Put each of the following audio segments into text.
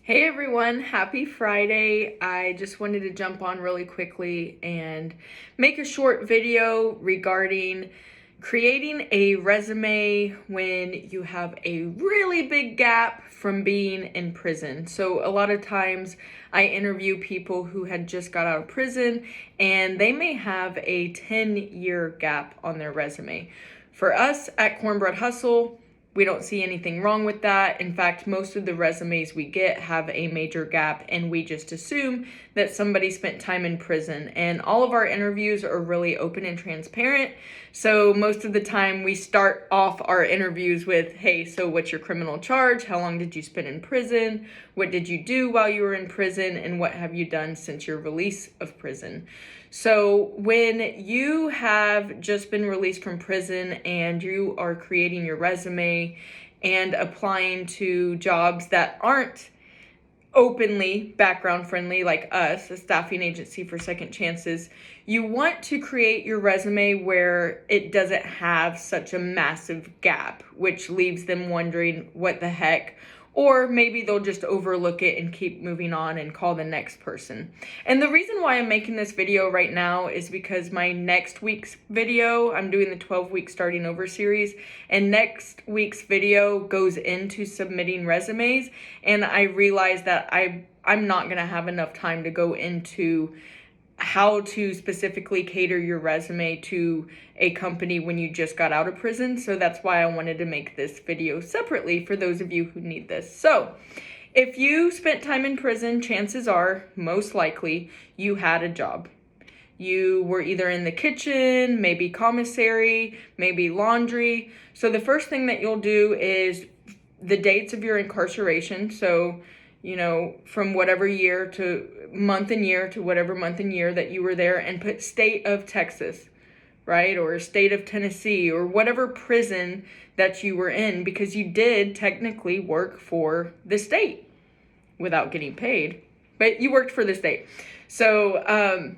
Hey everyone, happy Friday. I just wanted to jump on really quickly and make a short video regarding creating a resume when you have a really big gap from being in prison. So a lot of times I interview people who had just got out of prison and they may have a 10-year gap on their resume. For us at Cornbread Hustle, we don't see anything wrong with that. In fact, most of the resumes we get have a major gap, and we just assume that somebody spent time in prison. And all of our interviews are really open and transparent. So most of the time we start off our interviews with, hey, so what's your criminal charge? How long did you spend in prison? What did you do while you were in prison? And what have you done since your release of prison? So when you have just been released from prison and you are creating your resume and applying to jobs that aren't openly background friendly like us, a staffing agency for second chances, you want to create your resume where it doesn't have such a massive gap, which leaves them wondering what the heck. Or maybe they'll just overlook it and keep moving on and call the next person. And the reason why I'm making this video right now is because my next week's video, I'm doing the 12-week starting over series, and next week's video goes into submitting resumes. And I realized that I'm not gonna have enough time to go into how to specifically cater your resume to a company when you just got out of prison. So that's why I wanted to make this video separately for those of you who need this. So if you spent time in prison, chances are, most likely, you had a job. You were either in the kitchen, maybe commissary, maybe laundry. So the first thing that you'll do is the dates of your incarceration. So from whatever year to month and year to whatever month and year that you were there, and put state of Texas, right? Or state of Tennessee, or whatever prison that you were in, because you did technically work for the state without getting paid, but you worked for the state. So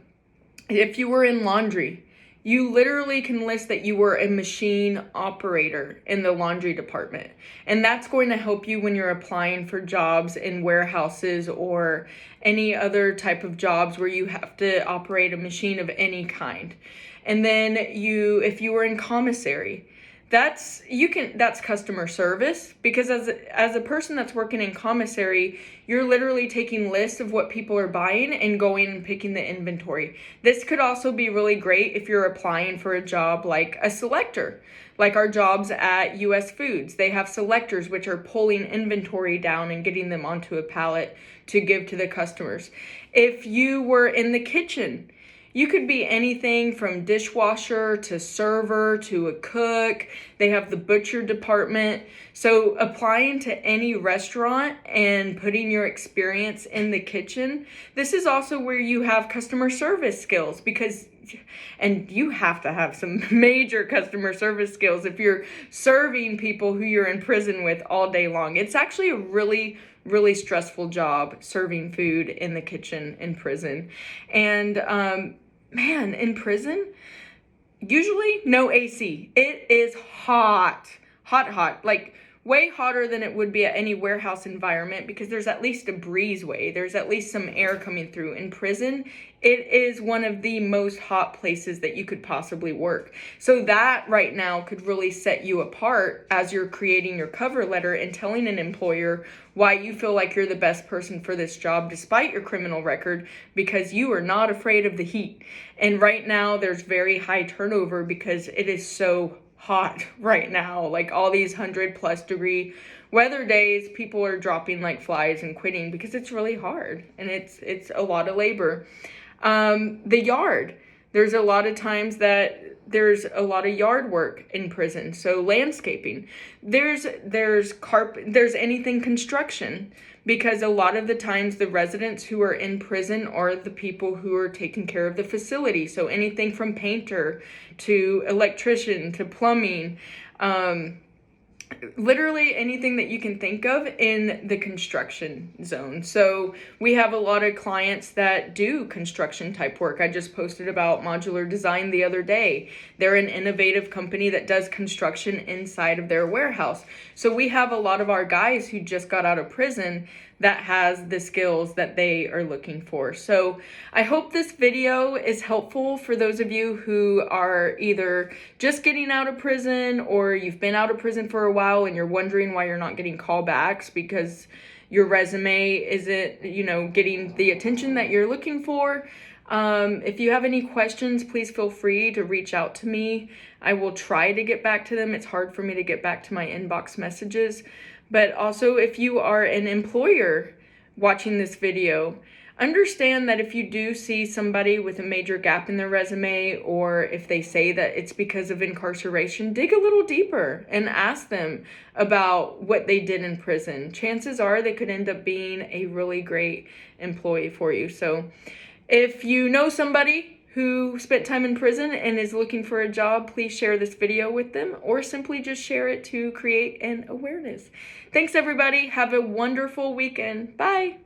if you were in laundry, you literally can list that you were a machine operator in the laundry department. And that's going to help you when you're applying for jobs in warehouses or any other type of jobs where you have to operate a machine of any kind. And then if you were in commissary, that's customer service, because as a person that's working in commissary, you're literally taking lists of what people are buying and going and picking the inventory. This could also be really great if you're applying for a job like a selector, like our jobs at US Foods. They have selectors, which are pulling inventory down and getting them onto a pallet to give to the customers. If you were in the kitchen, you could be anything from dishwasher to server to a cook. They have the butcher department. So applying to any restaurant and putting your experience in the kitchen, this is also where you have customer service skills, and you have to have some major customer service skills if you're serving people who you're in prison with all day long. It's actually a really stressful job, serving food in the kitchen in prison. And man, in prison, usually no AC. It is hot, like way hotter than it would be at any warehouse environment, because there's at least a breezeway. There's at least some air coming through. In prison, it is one of the most hot places that you could possibly work. So that right now could really set you apart as you're creating your cover letter and telling an employer why you feel like you're the best person for this job despite your criminal record, because you are not afraid of the heat. And right now there's very high turnover because it is so hot right now. Like all these 100+ degree weather days, people are dropping like flies and quitting because it's really hard and it's a lot of labor. The yard, there's a lot of times that there's a lot of yard work in prison. So landscaping, there's anything construction, because a lot of the times the residents who are in prison are the people who are taking care of the facility. So anything from painter to electrician to plumbing, literally anything that you can think of in the construction zone. So we have a lot of clients that do construction type work. I just posted about Modular Design the other day. They're an innovative company that does construction inside of their warehouse. So we have a lot of our guys who just got out of prison that has the skills that they are looking for. So I hope this video is helpful for those of you who are either just getting out of prison, or you've been out of prison for a while and you're wondering why you're not getting callbacks because your resume isn't, getting the attention that you're looking for. If you have any questions, please feel free to reach out to me. I will try to get back to them. It's hard for me to get back to my inbox messages. But also, if you are an employer watching this video, understand that if you do see somebody with a major gap in their resume, or if they say that it's because of incarceration, dig a little deeper and ask them about what they did in prison. Chances are they could end up being a really great employee for you. So if you know somebody who spent time in prison and is looking for a job, please share this video with them, or simply just share it to create an awareness. Thanks, everybody. Have a wonderful weekend. Bye.